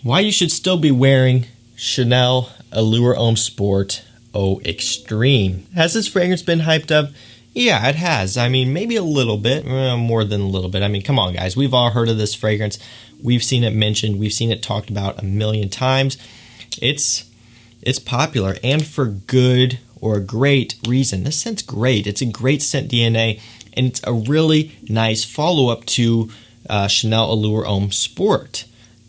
why you should still be wearing Chanel Allure Homme Sport Eau Extreme. Has this fragrance been hyped up? Yeah, it has. I mean, maybe a little bit, more than a little bit. I mean, come on, guys. We've all heard of this fragrance. We've seen it mentioned. We've seen it talked about a million times. It's popular, and for good or a great reason. This scent's great. It's a great scent DNA, and it's a really nice follow-up to Chanel Allure Homme Sport.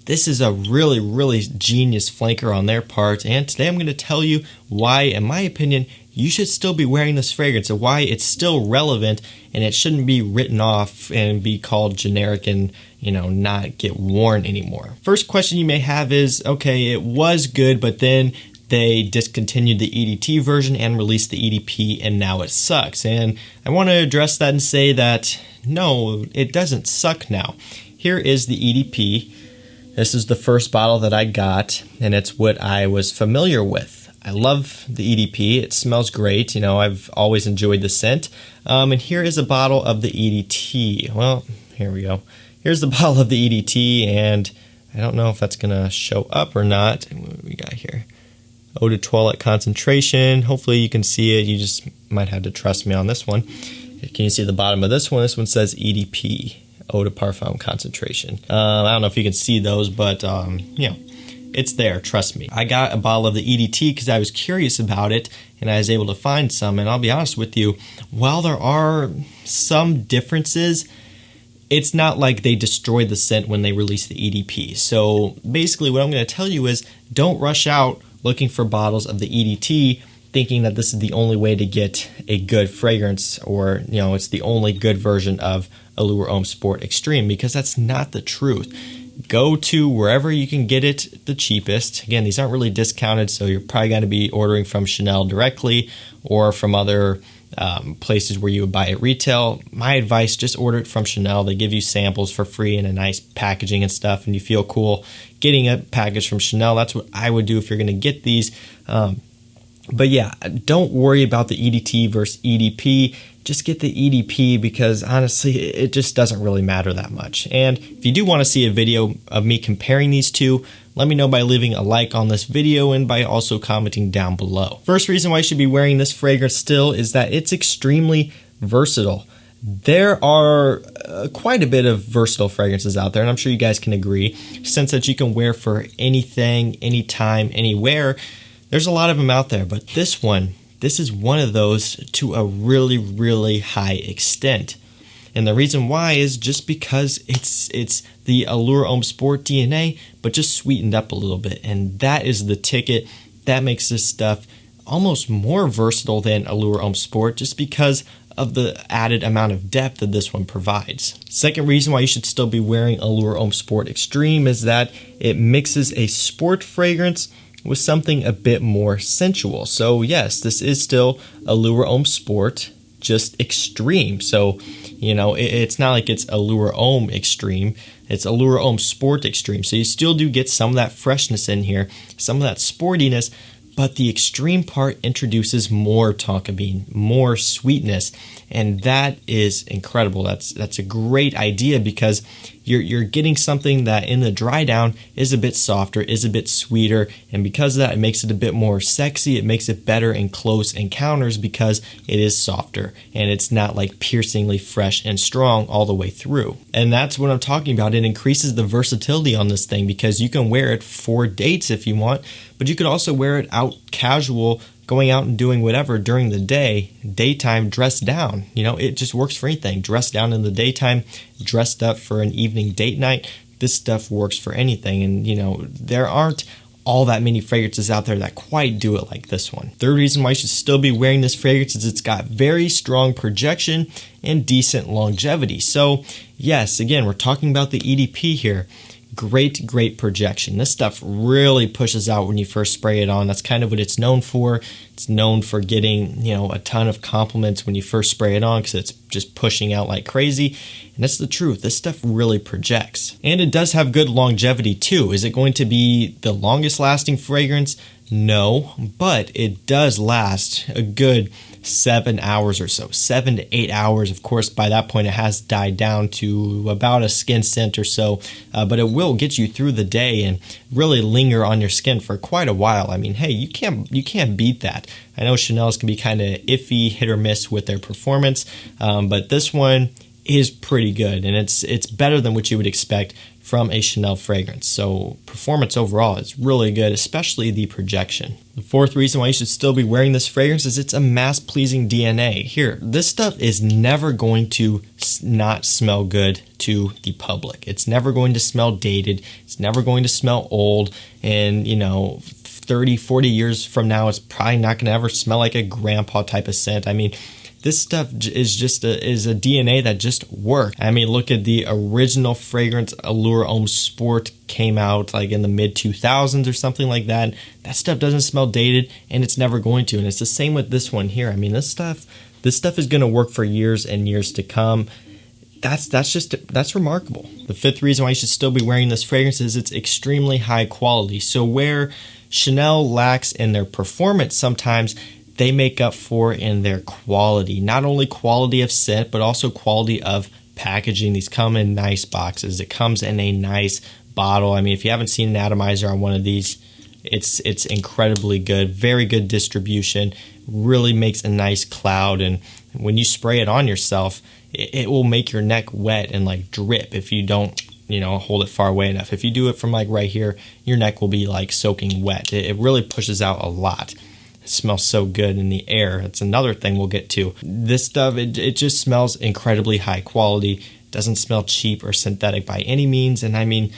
This is a really, really genius flanker on their part, and today I'm going to tell you why, in my opinion, you should still be wearing this fragrance, and why it's still relevant, and it shouldn't be written off and be called generic and, not get worn anymore. First question you may have is, okay, it was good, but then they discontinued the EDT version and released the EDP, and now it sucks. And I want to address that and say that, no, it doesn't suck now. Here is the EDP. This is the first bottle that I got, and it's what I was familiar with. I love the EDP. It smells great. I've always enjoyed the scent. And here is a bottle of the EDT. Well, here we go. Here's the bottle of the EDT, and I don't know if that's going to show up or not. What do we got here? Eau de toilette concentration. Hopefully you can see it. You just might have to trust me on this one. Can you see the bottom of this one? This one says EDP. Eau de Parfum concentration. I don't know if you can see those, but it's there, trust me. I got a bottle of the EDT because I was curious about it, and I was able to find some, and I'll be honest with you, while there are some differences, it's not like they destroyed the scent when they released the EDP. So basically what I'm going to tell you is, don't rush out looking for bottles of the EDT thinking that this is the only way to get a good fragrance, or it's the only good version of Allure Homme Sport Extreme, because that's not the truth. Go to wherever you can get it the cheapest. Again, these aren't really discounted, so you're probably going to be ordering from Chanel directly or from other places where you would buy it retail. My advice, just order it from Chanel. They give you samples for free and a nice packaging and stuff, and you feel cool getting a package from Chanel. That's what I would do if you're going to get these. But yeah, don't worry about the EDT versus EDP. Just get the EDP, because honestly, it just doesn't really matter that much. And if you do want to see a video of me comparing these two, let me know by leaving a like on this video and by also commenting down below. First reason why you should be wearing this fragrance still is that it's extremely versatile. There are quite a bit of versatile fragrances out there, and I'm sure you guys can agree. Scents that you can wear for anything, anytime, anywhere. There's a lot of them out there, but this is one of those to a really, really high extent. And the reason why is just because it's the Allure Homme Sport DNA, but just sweetened up a little bit. And that is the ticket that makes this stuff almost more versatile than Allure Homme Sport, just because of the added amount of depth that this one provides. Second reason why you should still be wearing Allure Homme Sport Extreme is that it mixes a sport fragrance with something a bit more sensual. So yes, this is still Allure Homme Sport, just extreme. So, it's not like it's Allure Homme Extreme, it's Allure Homme Sport Extreme. So you still do get some of that freshness in here, some of that sportiness, but the extreme part introduces more tonka bean, more sweetness, and that is incredible. That's a great idea, because you're getting something that in the dry down is a bit softer, is a bit sweeter, and because of that, it makes it a bit more sexy. It makes it better in close encounters because it is softer and it's not like piercingly fresh and strong all the way through. And that's what I'm talking about. It increases the versatility on this thing, because you can wear it for dates if you want, but you could also wear it out casual, going out and doing whatever during the day, daytime, dressed down. It just works for anything. Dressed down in the daytime, dressed up for an evening date night. This stuff works for anything. And, there aren't all that many fragrances out there that quite do it like this one. Third reason why you should still be wearing this fragrance is it's got very strong projection and decent longevity. So, yes, again, we're talking about the EDP here. Great projection. This stuff really pushes out when you first spray it on. That's kind of what it's known for. It's known for getting, a ton of compliments when you first spray it on, because it's just pushing out like crazy. And that's the truth. This stuff really projects. And it does have good longevity too. Is it going to be the longest lasting fragrance? No, but it does last a good 7 hours or so, 7 to 8 hours. Of course, by that point, it has died down to about a skin scent or so, but it will get you through the day and really linger on your skin for quite a while. I mean, hey, you can't beat that. I know Chanel's can be kind of iffy, hit or miss with their performance, but this one is pretty good, and it's better than what you would expect from a Chanel fragrance. So performance overall is really good, especially the projection. The fourth reason why you should still be wearing this fragrance is it's a mass-pleasing DNA. Here, this stuff is never going to not smell good to the public. It's never going to smell dated. It's never going to smell old. And, 30, 40 years from now, it's probably not going to ever smell like a grandpa type of scent. I mean, this stuff is just a DNA that just works. I mean, look at the original fragrance Allure Homme Sport came out like in the mid 2000s or something like that. That stuff doesn't smell dated, and it's never going to. And it's the same with this one here. I mean, this stuff is going to work for years and years to come. That's remarkable. The fifth reason why you should still be wearing this fragrance is it's extremely high quality. So where Chanel lacks in their performance sometimes, they make up for in their quality. Not only quality of scent, but also quality of packaging. These come in nice boxes. It comes in a nice bottle. I mean, if you haven't seen an atomizer on one of these, it's incredibly good. Very good distribution. Really makes a nice cloud. And when you spray it on yourself, it will make your neck wet and like drip if you don't hold it far away enough. If you do it from like right here, your neck will be like soaking wet. It really pushes out a lot. It smells so good in the air. That's another thing we'll get to. This stuff, it just smells incredibly high quality. Doesn't smell cheap or synthetic by any means. And I mean,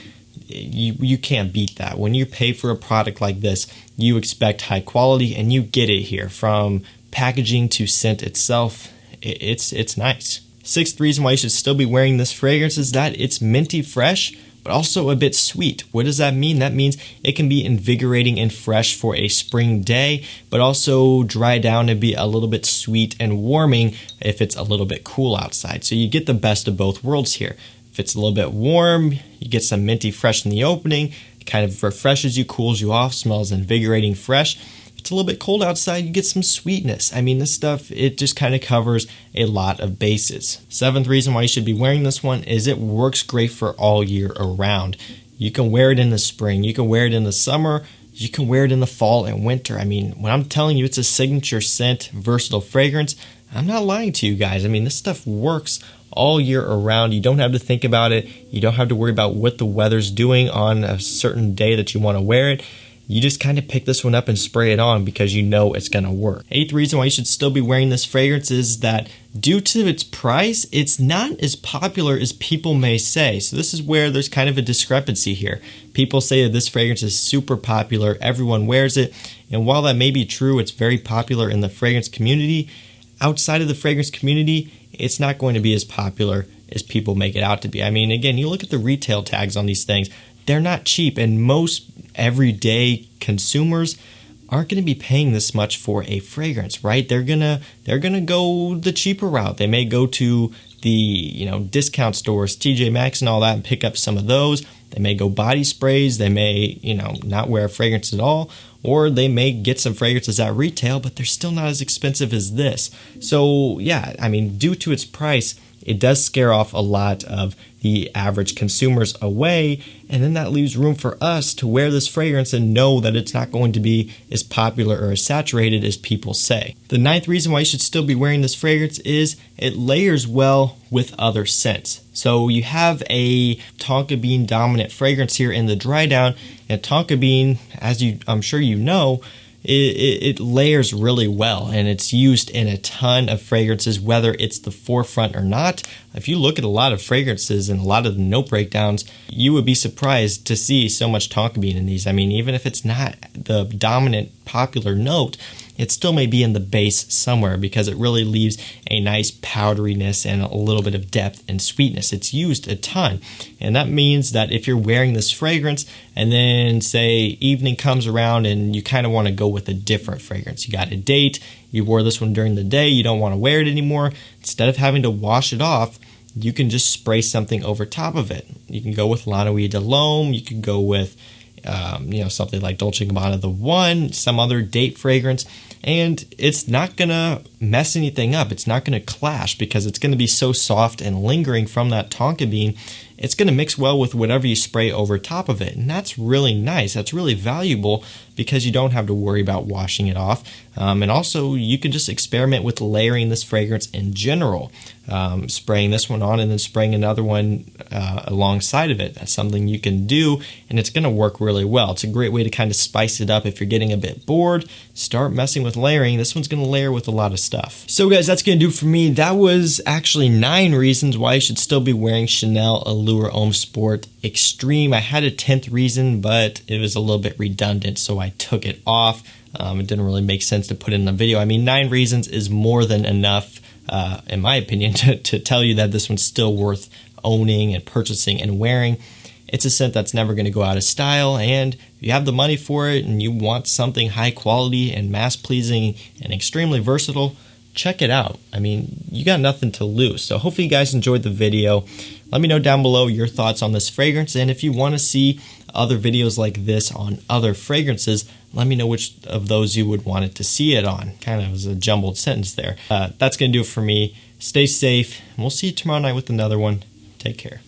you can't beat that. When you pay for a product like this, you expect high quality, and you get it here. From packaging to scent itself, it's nice. Sixth reason why you should still be wearing this fragrance is that it's minty fresh, but also a bit sweet. What does that mean? That means it can be invigorating and fresh for a spring day, but also dry down and be a little bit sweet and warming if it's a little bit cool outside. So you get the best of both worlds here. If it's a little bit warm, you get some minty fresh in the opening. It kind of refreshes you, cools you off, smells invigorating fresh. If it's a little bit cold outside, you get some sweetness. I mean, this stuff, it just kind of covers a lot of bases. Seventh reason why you should be wearing this one is it works great for all year around. You can wear it in the spring, you can wear it in the summer, you can wear it in the fall and winter. I mean, when I'm telling you it's a signature scent, versatile fragrance, I'm not lying to you guys. I mean, this stuff works all year around. You don't have to think about it. You don't have to worry about what the weather's doing on a certain day that you want to wear it. You just kind of pick this one up and spray it on because you know it's going to work. Eighth reason why you should still be wearing this fragrance is that due to its price, it's not as popular as people may say. So this is where there's kind of a discrepancy here. People say that this fragrance is super popular, everyone wears it, and while that may be true, it's very popular in the fragrance community. Outside of the fragrance community, it's not going to be as popular as people make it out to be. I mean, again, you look at the retail tags on these things, they're not cheap, and most everyday consumers aren't going to be paying this much for a fragrance, right? They're gonna go the cheaper route. They may go to the discount stores, TJ Maxx and all that, and pick up some of those. They may go body sprays. They may not wear a fragrance at all, or they may get some fragrances at retail, but they're still not as expensive as this. So yeah, I mean, due to its price, it does scare off a lot of the average consumers away, and then that leaves room for us to wear this fragrance and know that it's not going to be as popular or as saturated as people say. The ninth reason why you should still be wearing this fragrance is it layers well with other scents. So you have a tonka bean dominant fragrance here in the dry down, and tonka bean, as I'm sure you know, it layers really well, and it's used in a ton of fragrances, whether it's the forefront or not. If you look at a lot of fragrances and a lot of the note breakdowns, you would be surprised to see so much tonka bean in these. I mean, even if it's not the dominant popular note, it still may be in the base somewhere because it really leaves a nice powderiness and a little bit of depth and sweetness. It's used a ton, and that means that if you're wearing this fragrance and then say evening comes around and you kind of want to go with a different fragrance, you got a date, you wore this one during the day, you don't want to wear it anymore, instead of having to wash it off, you can just spray something over top of it. You can go with L'Nuit de l'Homme. You could go with something like Dolce & Gabbana The One, some other date fragrance, and it's not going to mess anything up. It's not going to clash because it's going to be so soft and lingering from that tonka bean. It's going to mix well with whatever you spray over top of it, and that's really nice. That's really valuable because you don't have to worry about washing it off. And also, you can just experiment with layering this fragrance in general. Spraying this one on and then spraying another one alongside of it. That's something you can do, and it's going to work really well. It's a great way to kind of spice it up if you're getting a bit bored. Start messing with layering. This one's going to layer with a lot of stuff. So guys, that's going to do it for me. That was actually 9 reasons why you should still be wearing Chanel Allure Homme Sport Extreme. I had a 10th reason, but it was a little bit redundant, so I took it off. It didn't really make sense to put in the video. I mean, 9 reasons is more than enough, in my opinion, to tell you that this one's still worth owning and purchasing and wearing. It's a scent that's never going to go out of style, and if you have the money for it and you want something high quality and mass pleasing and extremely versatile, check it out. I mean, you got nothing to lose. So hopefully you guys enjoyed the video. Let me know down below your thoughts on this fragrance, and if you want to see other videos like this on other fragrances, let me know which of those you would want it to see it on. Kind of was a jumbled sentence there. That's going to do it for me. Stay safe, and we'll see you tomorrow night with another one. Take care.